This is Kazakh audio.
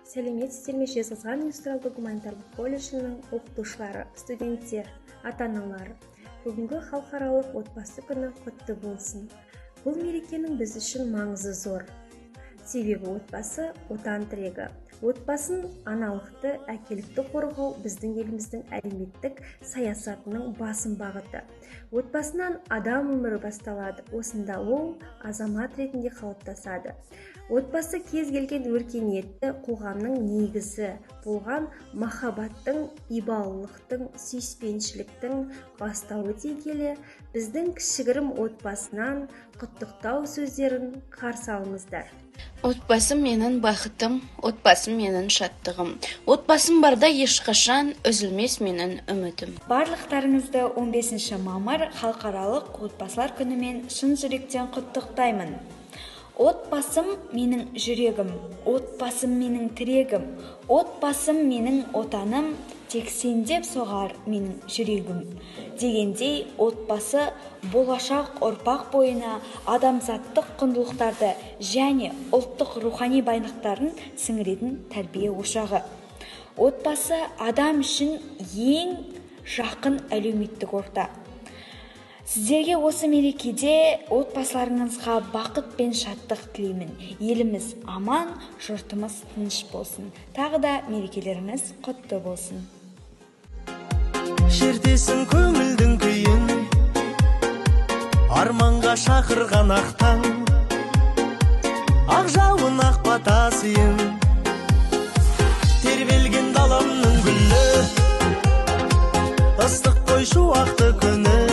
Сәлеметсіздер ме? Жезқазған индустриалды гуманитарлық колледжінің оқытушылары, студенттер, ата-аналары. Бүгінгі халықаралық отбасы күні құтты болсын. Бұл мерекенің біз үшін маңызы зор. Себебі отбасы отан тірегі. Отбасын аналықты, әкелікті қорғау біздің еліміздің әлеуметтік саясатының басым бағыты. Отбасынан адам өмірі басталады. Осында ол азамат ретінде қалыптасады. Отбасы кез келген өркениетті қоғамның негізі болған махаббаттың, ибалылықтың, сүйіспеншіліктің бастауы дей келе, біздің кішігірім отбасынан құттықтау сөздерін қарсы алыңыздар. Отбасым менің бақытым, отбасым менің шаттығым. Отбасым барда ешқашан үзілмес менің үмітім. Барлықтарыңызды 15 мамыр халықаралық отбасылар күнімен шын жүректен құттықтаймын. Отбасым менің жүрегім, отбасым менің тірегім, отбасым менің отаным, тек сендеп соғар менің жүрегім. Дегендей, отбасы болашақ ұрпақ бойына адамзаттық құндылықтарды және ұлттық рухани байлықтарын сіңіретін тәрбие ошағы. Отбасы адам үшін ең жақын әлеуметтік орта. Сіздерге осы мерекеде отбасыларыңызға бақыт пен шаттық тілеймін. Еліміз аман, жұртымыз тыныш болсын. Тағы да мерекелеріңіз құтты болсын. Шертесің көңілдің күйін, арманға шақырған ақтан, ақ жауын ақ батасыйын, тербелген даламның гүлі, ыстық қой шуақты күні.